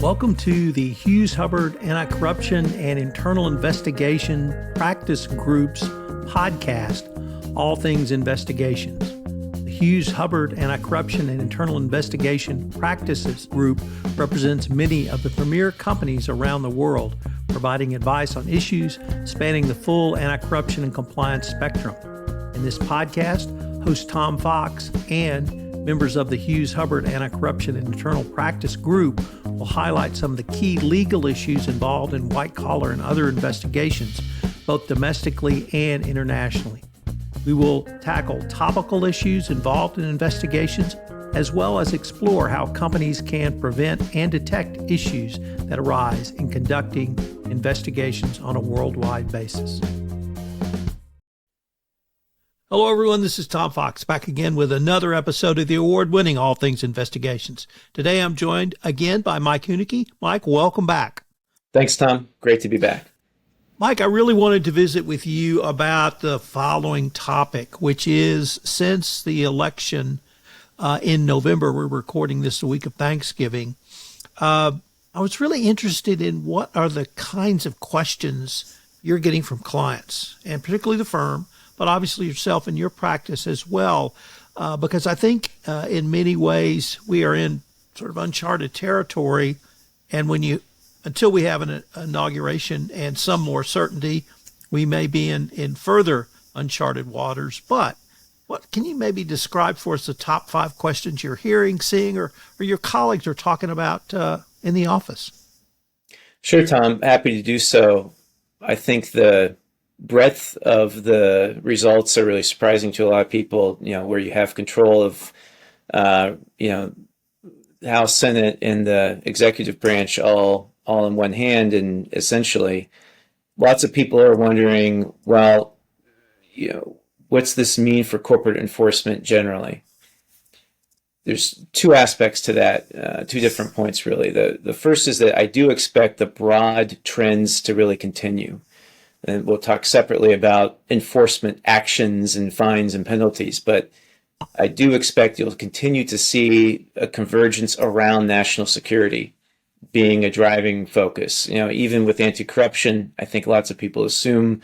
Welcome to the Hughes, Hubbard Anti-Corruption and Internal Investigation Practice Group's podcast, All Things Investigations. The Hughes, Hubbard Anti-Corruption and Internal Investigation Practices Group represents many of the premier companies around the world, providing advice on issues spanning the full anti-corruption and compliance spectrum. In this podcast, host Tom Fox and members of the Hughes, Hubbard Anti-Corruption and Internal Practice Group will highlight some of the key legal issues involved in white-collar and other investigations, both domestically and internationally. We will tackle topical issues involved in investigations, as well as explore how companies can prevent and detect issues that arise in conducting investigations on a worldwide basis. Hello, everyone. This is Tom Fox, back again with another episode of the award-winning All Things Investigations. Today, I'm joined again by Mike Huneke. Mike, welcome back. Thanks, Tom. Great to be back. Mike, I really wanted to visit with you about the following topic, which is since the election in November, we're recording this the week of Thanksgiving, I was really interested in what are the kinds of questions you're getting from clients, and particularly the firm, but obviously yourself and your practice as well, because I think in many ways we are in sort of uncharted territory, and until we have an inauguration and some more certainty, we may be in further uncharted waters. But what can you maybe describe for us the top 5 questions you're hearing, seeing, or your colleagues are talking about in the office? Sure, Tom. Happy to do so. I think the breadth of the results are really surprising to a lot of people, where you have control of, House, Senate, and the executive branch all in one hand. And essentially, lots of people are wondering, well, what's this mean for corporate enforcement generally? There's 2 aspects to that, 2 different points, really. The first is that I do expect the broad trends to really continue. And we'll talk separately about enforcement actions and fines and penalties, but I do expect you'll continue to see a convergence around national security being a driving focus. Even with anti-corruption, I think lots of people assume,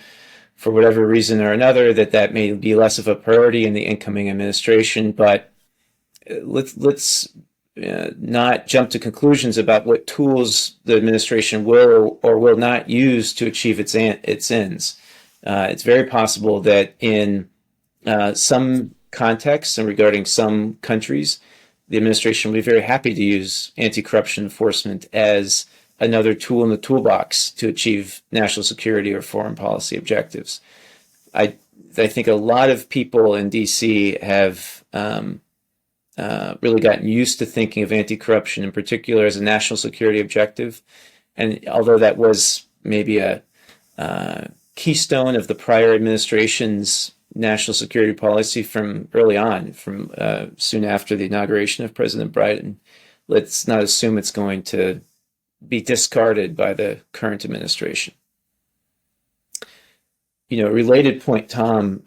for whatever reason or another, that may be less of a priority in the incoming administration. But let's not jump to conclusions about what tools the administration will or will not use to achieve its ends. It's very possible that in some contexts and regarding some countries, the administration will be very happy to use anti-corruption enforcement as another tool in the toolbox to achieve national security or foreign policy objectives. I think a lot of people in D.C. have really gotten used to thinking of anti-corruption in particular as a national security objective. And although that was maybe a keystone of the prior administration's national security policy from early on, from soon after the inauguration of President Biden, let's not assume it's going to be discarded by the current administration. A related point, Tom,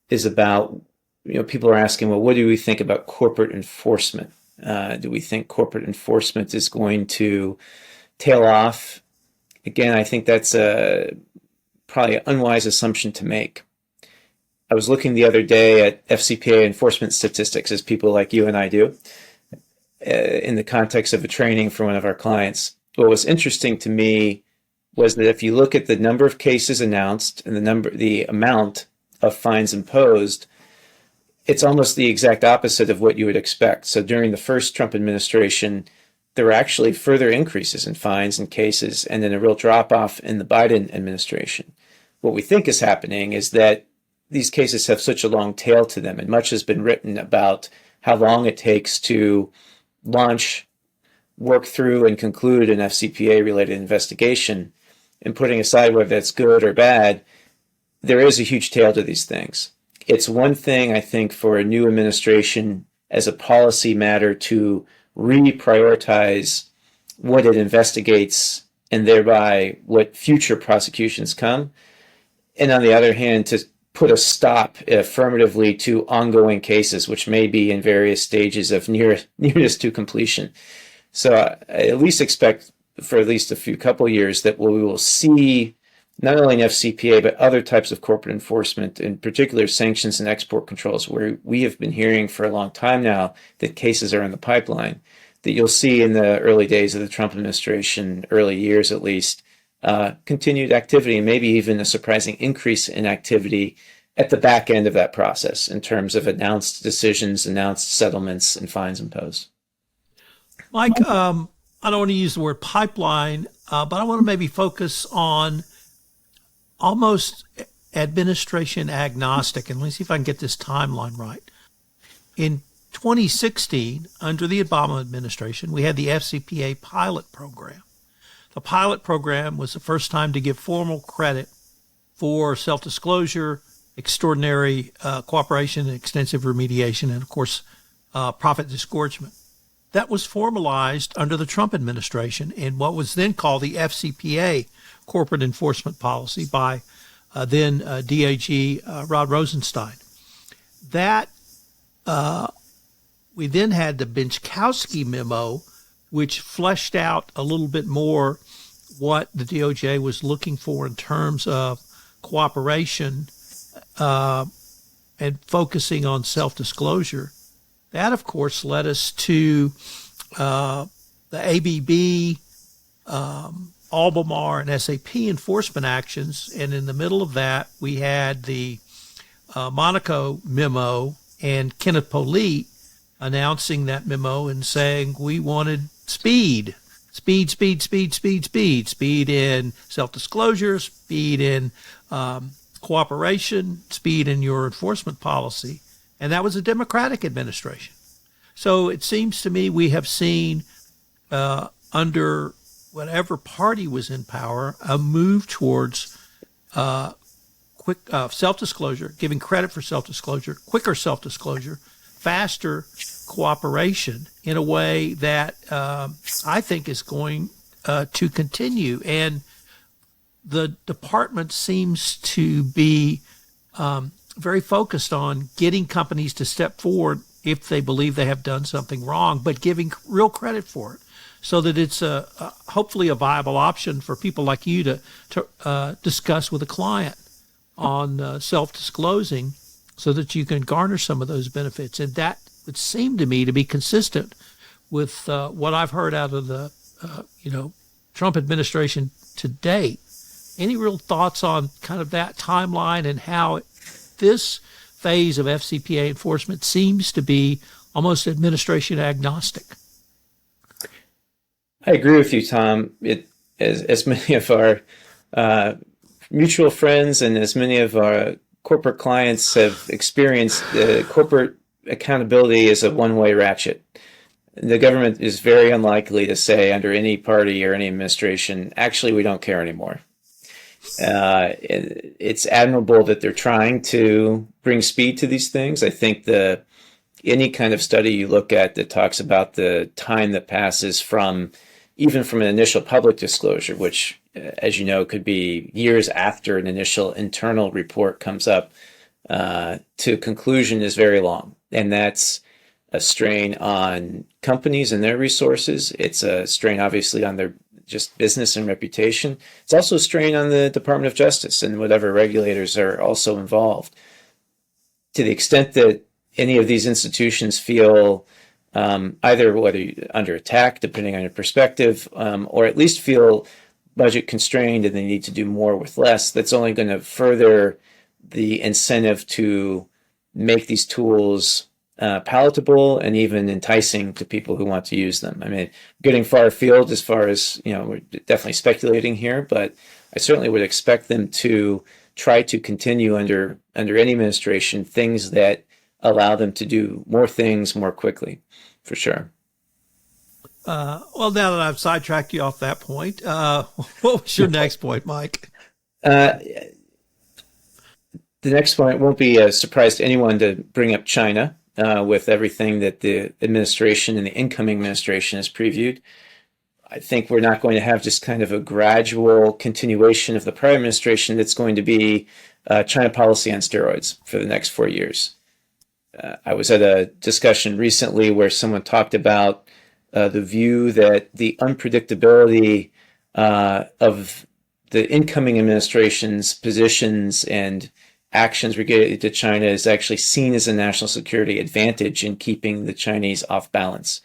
is about people are asking, well, what do we think about corporate enforcement? Do we think corporate enforcement is going to tail off? Again, I think that's probably an unwise assumption to make. I was looking the other day at FCPA enforcement statistics, as people like you and I do, in the context of a training for one of our clients. What was interesting to me was that if you look at the number of cases announced and the amount of fines imposed, it's almost the exact opposite of what you would expect. So during the first Trump administration, there were actually further increases in fines and cases, and then a real drop-off in the Biden administration. What we think is happening is that these cases have such a long tail to them, and much has been written about how long it takes to launch, work through, and conclude an FCPA-related investigation. And putting aside whether that's good or bad, there is a huge tail to these things. It's one thing, I think, for a new administration as a policy matter to reprioritize what it investigates and thereby what future prosecutions come. And on the other hand, to put a stop affirmatively to ongoing cases, which may be in various stages of nearness to completion. So I at least expect for at least a couple years that we will see not only an FCPA, but other types of corporate enforcement, in particular sanctions and export controls, where we have been hearing for a long time now that cases are in the pipeline, that you'll see in the early days of the Trump administration, early years at least, continued activity and maybe even a surprising increase in activity at the back end of that process in terms of announced decisions, announced settlements, and fines imposed. Mike, I don't want to use the word pipeline, but I want to maybe focus on almost administration agnostic. And let me see if I can get this timeline right. In 2016, under the Obama administration, we had the FCPA pilot program. The pilot program was the first time to give formal credit for self-disclosure, extraordinary cooperation, and extensive remediation, and of course, profit disgorgement. That was formalized under the Trump administration in what was then called the FCPA, Corporate Enforcement Policy, by then DAG Rod Rosenstein. That we then had the Benchkowski memo, which fleshed out a little bit more what the DOJ was looking for in terms of cooperation and focusing on self-disclosure. That, of course, led us to the ABB, Albemarle, and SAP enforcement actions. And in the middle of that, we had the Monaco memo and Kenneth Polite announcing that memo and saying we wanted speed in self-disclosure, speed in cooperation, speed in your enforcement policy. And that was a Democratic administration. So it seems to me we have seen under whatever party was in power, a move towards quick self-disclosure, giving credit for self-disclosure, quicker self-disclosure, faster cooperation in a way that I think is going to continue. And the department seems to be very focused on getting companies to step forward if they believe they have done something wrong, but giving real credit for it so that it's hopefully a viable option for people like you to discuss with a client on self-disclosing so that you can garner some of those benefits. And that would seem to me to be consistent with what I've heard out of the Trump administration to date. Any real thoughts on kind of that timeline and how this phase of FCPA enforcement seems to be almost administration agnostic? I agree with you, Tom. As many of our mutual friends and as many of our corporate clients have experienced, corporate accountability is a one-way ratchet. The government is very unlikely to say under any party or any administration, actually, we don't care anymore. It's admirable that they're trying to bring speed to these things. I think any kind of study you look at that talks about the time that passes from even from an initial public disclosure, which, as you know, could be years after an initial internal report comes up, to conclusion is very long. And that's a strain on companies and their resources. It's a strain, obviously, on their just business and reputation. It's also a strain on the Department of Justice and whatever regulators are also involved. To the extent that any of these institutions feel either whether under attack, depending on your perspective, or at least feel budget constrained and they need to do more with less, that's only going to further the incentive to make these tools palatable and even enticing to people who want to use them. I mean, getting far afield as far as, we're definitely speculating here, but I certainly would expect them to try to continue under any administration things that allow them to do more things more quickly, for sure. Well, now that I've sidetracked you off that point, what was your next point, Mike? The next point won't be a surprise to anyone to bring up China. With everything that the administration and the incoming administration has previewed. I think we're not going to have just kind of a gradual continuation of the prior administration that's going to be China policy on steroids for the next 4 years. I was at a discussion recently where someone talked about the view that the unpredictability of the incoming administration's positions and actions related to China is actually seen as a national security advantage in keeping the Chinese off balance,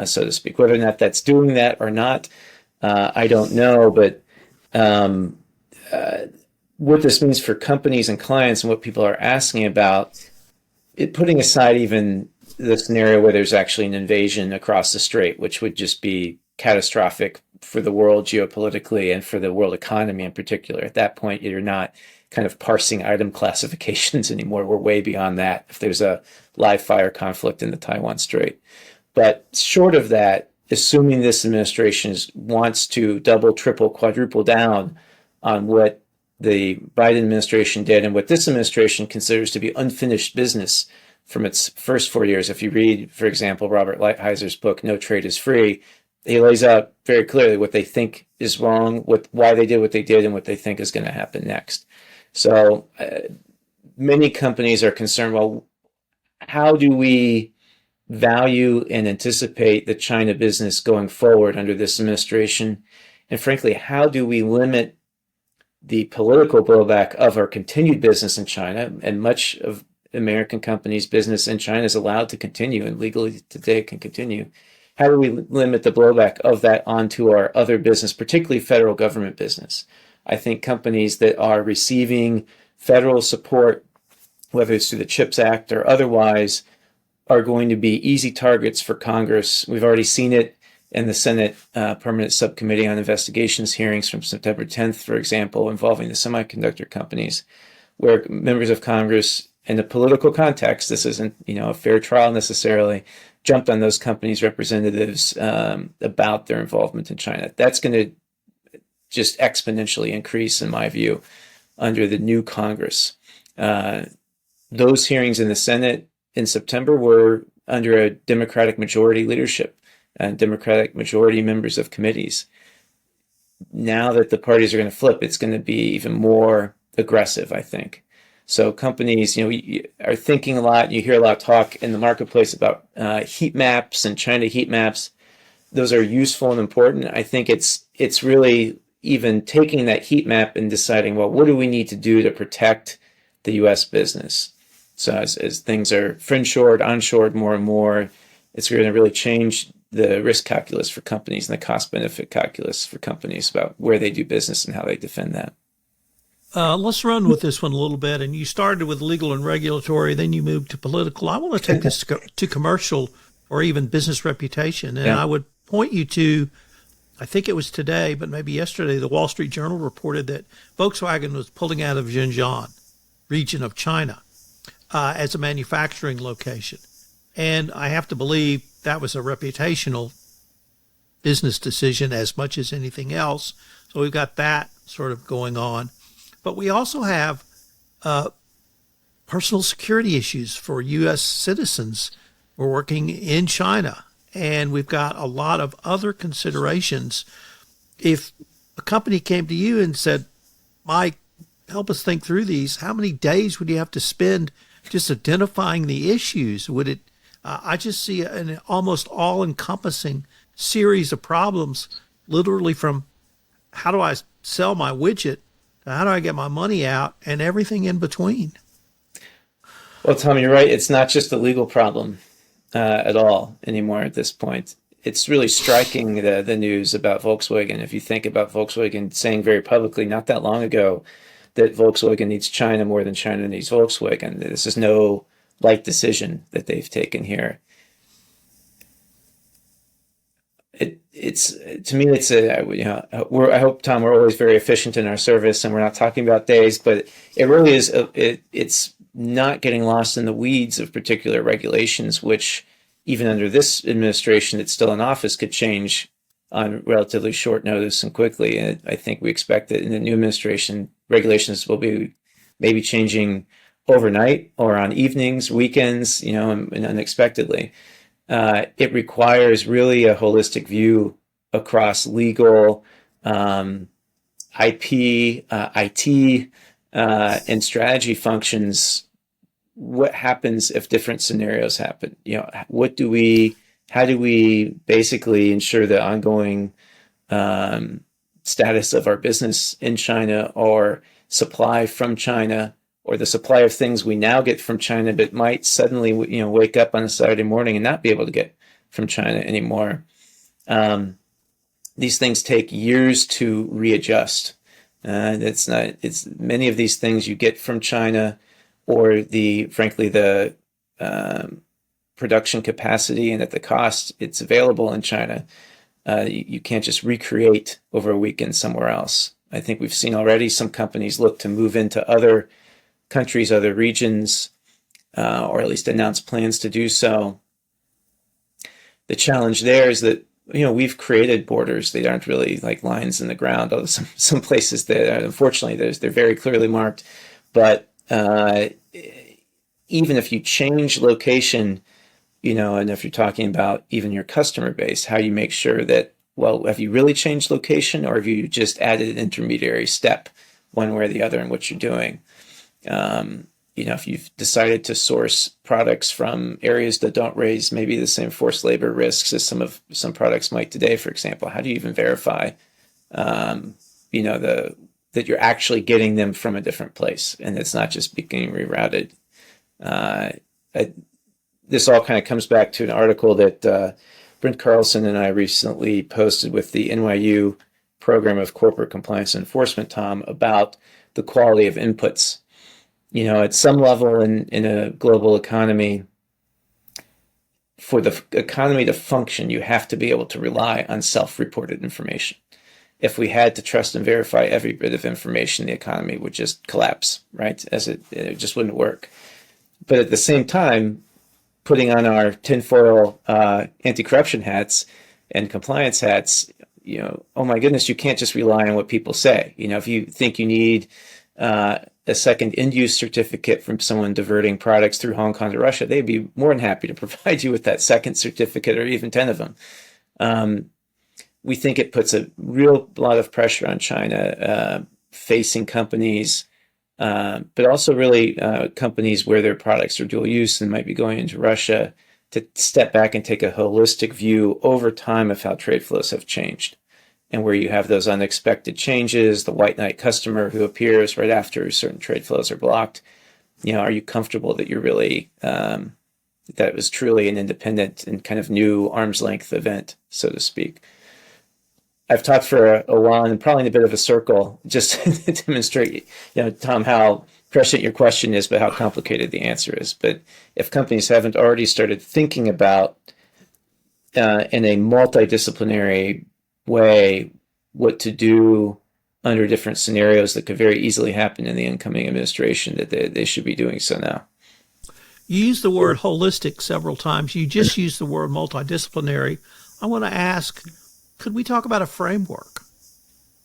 so to speak. Whether or not that's doing that or not, I don't know. But what this means for companies and clients and what people are asking about, putting aside even the scenario where there's actually an invasion across the strait, which would just be catastrophic for the world geopolitically and for the world economy in particular. At that point, you're not kind of parsing item classifications anymore. We're way beyond that if there's a live fire conflict in the Taiwan Strait. But short of that, assuming this administration wants to double, triple, quadruple down on what the Biden administration did and what this administration considers to be unfinished business from its first 4 years. If you read, for example, Robert Lighthizer book, No Trade is Free, he lays out very clearly what they think is wrong, why they did what they did, and what they think is going to happen next. So many companies are concerned, well, how do we value and anticipate the China business going forward under this administration? And frankly, how do we limit the political blowback of our continued business in China? And much of American companies' business in China is allowed to continue and legally today can continue. How do we limit the blowback of that onto our other business, particularly federal government business? I think companies that are receiving federal support, whether it's through the CHIPS Act or otherwise, are going to be easy targets for Congress. We've already seen it in the Senate Permanent Subcommittee on Investigations hearings from September 10th, for example, involving the semiconductor companies, where members of Congress, in a political context, this isn't a fair trial necessarily, jumped on those companies' representatives about their involvement in China. That's going to just exponentially increase, in my view, under the new Congress. Those hearings in the Senate in September were under a Democratic majority leadership and Democratic majority members of committees. Now that the parties are going to flip, it's going to be even more aggressive, I think. So companies, are thinking a lot. You hear a lot of talk in the marketplace about heat maps and China heat maps. Those are useful and important. I think it's really even taking that heat map and deciding, well, what do we need to do to protect the U.S. business? So as things are friendshored, onshored more and more, it's going to really change the risk calculus for companies and the cost-benefit calculus for companies about where they do business and how they defend that. Let's run with this one a little bit. And you started with legal and regulatory, then you moved to political. I want to take this to commercial or even business reputation. And I would point you to, I think it was today, but maybe yesterday, the Wall Street Journal reported that Volkswagen was pulling out of Xinjiang region of China as a manufacturing location. And I have to believe that was a reputational business decision as much as anything else. So we've got that sort of going on. But we also have personal security issues for U.S. citizens. We're working in China, and we've got a lot of other considerations. If a company came to you and said, Mike, help us think through these, how many days would you have to spend just identifying the issues? Would it? I just see an almost all-encompassing series of problems, literally from how do I sell my widget, to how do I get my money out, and everything in between. Well, Tom, you're right. It's not just a legal problem at all anymore at this point. It's really striking, the news about Volkswagen. If you think about Volkswagen saying very publicly not that long ago that Volkswagen needs China more than China needs Volkswagen, this is no light decision that they've taken here. It's to me, it's I hope, Tom, we're always very efficient in our service and we're not talking about days, but it really is. It's not getting lost in the weeds of particular regulations, which even under this administration that's still in office could change on relatively short notice and quickly. And I think we expect that in the new administration, regulations will be maybe changing overnight or on evenings, weekends, and unexpectedly. It requires really a holistic view across legal, IP, IT, and strategy functions. What happens if different scenarios happen? What do we how do we basically ensure the ongoing status of our business in China, or supply from China, or the supply of things we now get from China but might suddenly, wake up on a Saturday morning and not be able to get from China anymore. These things take years to readjust. It's many of these things you get from China, or frankly the production capacity and at the cost it's available in China. You can't just recreate over a weekend somewhere else. I think we've seen already some companies look to move into other countries, other regions, or at least announce plans to do so. The challenge there is that we've created borders. They aren't really like lines in the ground. Although some places that unfortunately they're very clearly marked. But even if you change location, and if you're talking about even your customer base, how you make sure that, well, have you really changed location, or have you just added an intermediary step one way or the other in what you're doing? If you've decided to source products from areas that don't raise maybe the same forced labor risks as some products might today, for example, how do you even verify, that you're actually getting them from a different place and it's not just being rerouted? This all kind of comes back to an article that Brent Carlson and I recently posted with the NYU Program of Corporate Compliance and Enforcement, Tom, about the quality of inputs. At some level in a global economy, for the economy to function, you have to be able to rely on self-reported information. If we had to trust and verify every bit of information, the economy would just collapse, right? It just wouldn't work. But at the same time, putting on our tinfoil anti-corruption hats and compliance hats, oh my goodness, you can't just rely on what people say. If you think you need a second end-use certificate from someone diverting products through Hong Kong to Russia, they'd be more than happy to provide you with that second certificate, or even 10 of them. We think it puts a real lot of pressure on China facing companies, but also really companies where their products are dual use and might be going into Russia, to step back and take a holistic view over time of how trade flows have changed. And where you have those unexpected changes, the white knight customer who appears right after certain trade flows are blocked, are you comfortable that you're really, that it was truly an independent and kind of new arm's length event, so to speak? I've talked for a while and probably in a bit of a circle, just to demonstrate, Tom, how prescient your question is, but how complicated the answer is. But if companies haven't already started thinking about, in a multidisciplinary way, what to do under different scenarios that could very easily happen in the incoming administration, that they should be doing so now. You use the word holistic several times. You just used the word multidisciplinary. I want to ask, could we talk about a framework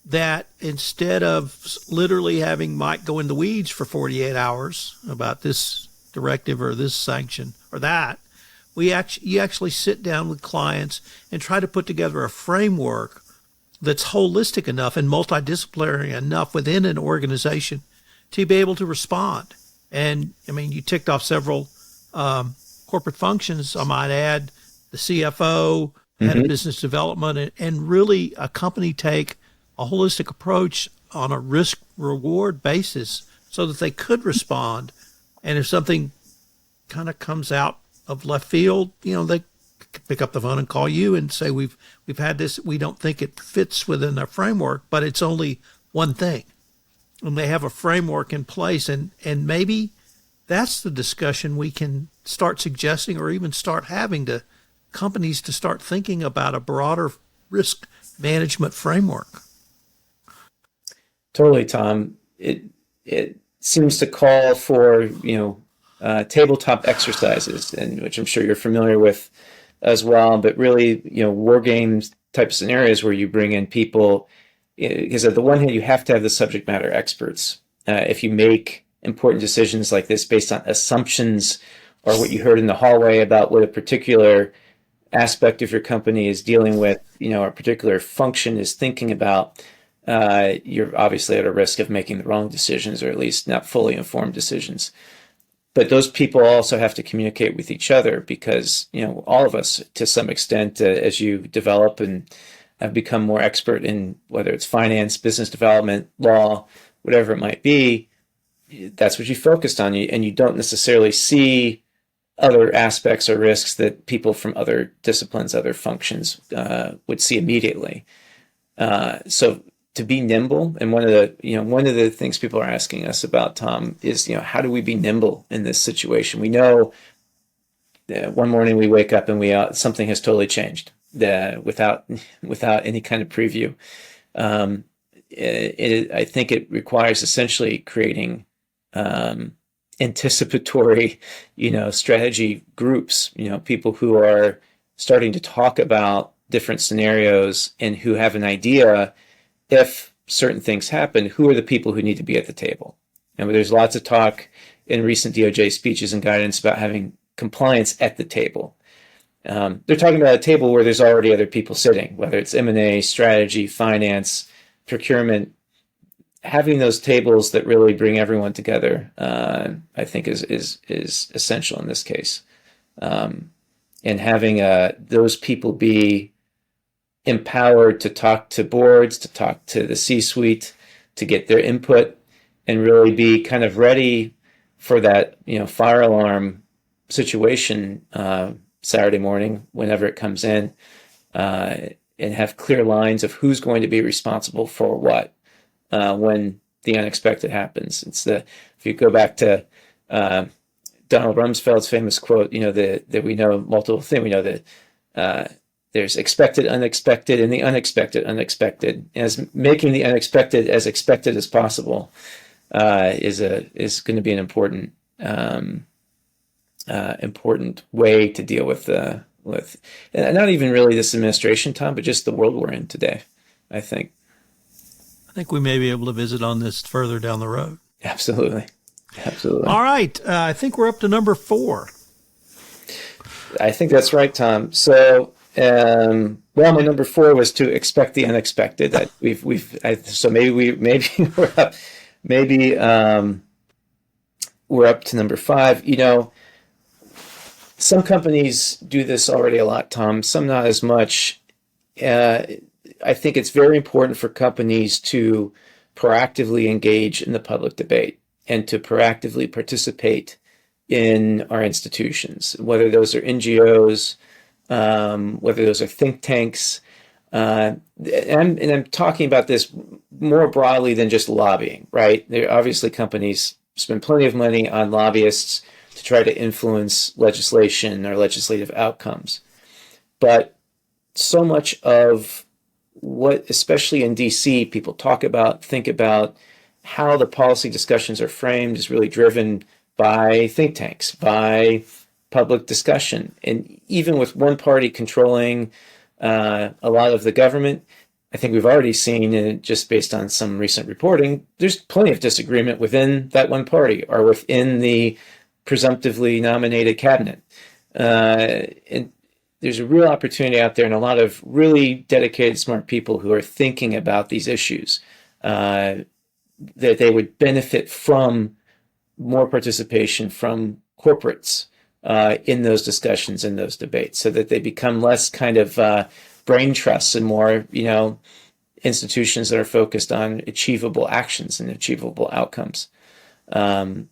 that, instead of literally having Mike go in the weeds for 48 hours about this directive or this sanction or that, you actually sit down with clients and try to put together a framework that's holistic enough and multidisciplinary enough within an organization to be able to respond? And you ticked off several corporate functions. I might add the CFO, head of business development, and really a company take a holistic approach on a risk-reward basis so that they could respond. And if something kind of comes out of left field, they pick up the phone and call you and say, we've had this, we don't think it fits within our framework, but it's only one thing. And they have a framework in place, and maybe that's the discussion we can start suggesting, or even start having, to companies to start thinking about a broader risk management framework. Totally, Tom. It seems to call for, tabletop exercises, and which I'm sure you're familiar with as well, but really, war games type scenarios where you bring in people, because on the one hand, you have to have the subject matter experts. If you make important decisions like this based on assumptions or what you heard in the hallway about what a particular aspect of your company is dealing with, a particular function is thinking about, you're obviously at a risk of making the wrong decisions, or at least not fully informed decisions. but those people also have to communicate with each other because, all of us, to some extent, as you develop and have become more expert in whether it's finance, business development, law, whatever it might be, that's what you focused on, and you don't necessarily see other aspects or risks that people from other disciplines, other functions would see immediately. So to be nimble, and one of the things people are asking us about, Tom, is how do we be nimble in this situation? We know that one morning we wake up and something has totally changed without any kind of preview. I think it requires essentially creating anticipatory, strategy groups, people who are starting to talk about different scenarios and who have an idea if certain things happen, who are the people who need to be at the table. And there's lots of talk in recent DOJ speeches and guidance about having compliance at the table. They're talking about a table where there's already other people sitting, whether it's M&A, strategy, finance, procurement. Having those tables that really bring everyone together, I think is essential in this case. And having those people be empowered to talk to boards, to talk to the C-suite, to get their input, and really be kind of ready for that, fire alarm situation Saturday morning, whenever it comes in, and have clear lines of who's going to be responsible for what when the unexpected happens. If you go back to Donald Rumsfeld's famous quote, that we know multiple things. We know that there's expected, unexpected, and the unexpected, unexpected. As making the unexpected as expected as possible is going to be an important way to deal with not even really this administration, Tom, but just the world we're in today. I think we may be able to visit on this further down the road. Absolutely. All right. I think we're up to number 4. I think that's right, Tom. So, my number 4 was to expect the unexpected. That so maybe we're up to number 5. Some companies do this already a lot, Tom. Some not as much. I think it's very important for companies to proactively engage in the public debate and to proactively participate in our institutions, whether those are NGOs, whether those are think tanks. And I'm talking about this more broadly than just lobbying, right? There obviously companies spend plenty of money on lobbyists to try to influence legislation or legislative outcomes. But so much of what, especially in DC, people talk about, think about, how the policy discussions are framed is really driven by think tanks, by public discussion. And even with one party controlling a lot of the government, I think we've already seen, just based on some recent reporting, there's plenty of disagreement within that one party or within the presumptively nominated cabinet. And there's a real opportunity out there and a lot of really dedicated, smart people who are thinking about these issues, that they would benefit from more participation from corporates in those discussions, in those debates, so that they become less kind of brain trusts and more, institutions that are focused on achievable actions and achievable outcomes. In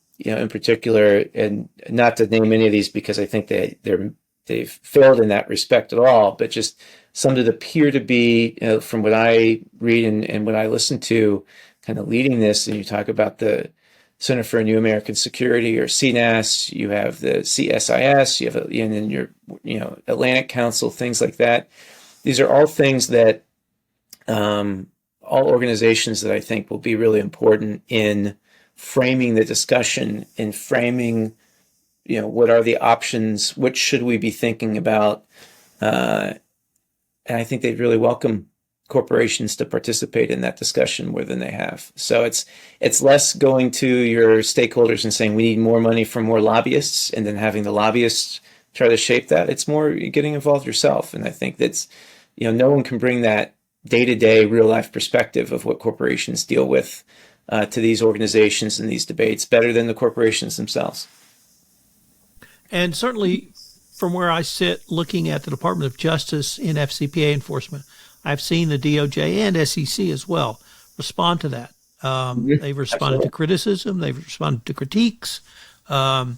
particular, and not to name any of these because I think they've failed in that respect at all, but just some of the appear to be, from what I read and what I listen to, kind of leading this. And you talk about the Center for New American Security, or CNAS, you have the CSIS, you have, and then your, Atlantic Council, things like that. These are all things that, all organizations that I think will be really important in framing the discussion and framing, what are the options, what should we be thinking about? And I think they'd really welcome corporations to participate in that discussion more than they have. So it's less going to your stakeholders and saying we need more money from more lobbyists and then having the lobbyists try to shape that. It's more getting involved yourself. And I think that's, no one can bring that day-to-day real life perspective of what corporations deal with to these organizations and these debates better than the corporations themselves. And certainly from where I sit looking at the Department of Justice in FCPA enforcement, I've seen the DOJ and SEC as well respond to that. They've responded to criticism. They've responded to critiques. And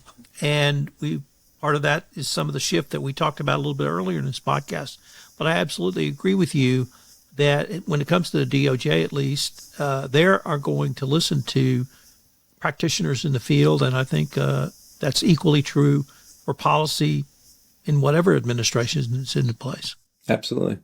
part of that is some of the shift that we talked about a little bit earlier in this podcast. But I absolutely agree with you that when it comes to the DOJ, at least, they are going to listen to practitioners in the field. And I think that's equally true for policy in whatever administration is in place. Absolutely.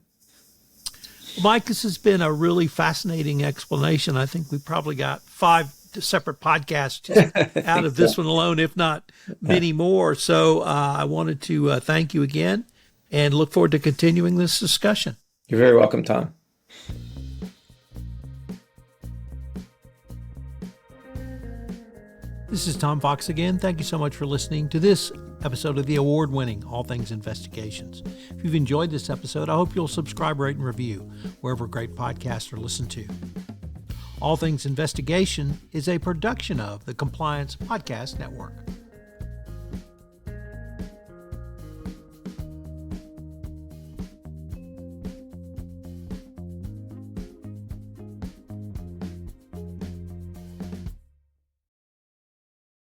Mike, this has been a really fascinating explanation. I think we probably got 5 separate podcasts just out of this one alone, if not many more. So I wanted to thank you again and look forward to continuing this discussion. You're very welcome, Tom. This is Tom Fox again. Thank you so much for listening to this episode of the award-winning All Things Investigations. If you've enjoyed this episode, I hope you'll subscribe, rate, and review wherever great podcasts are listened to. All Things Investigation is a production of the Compliance Podcast Network.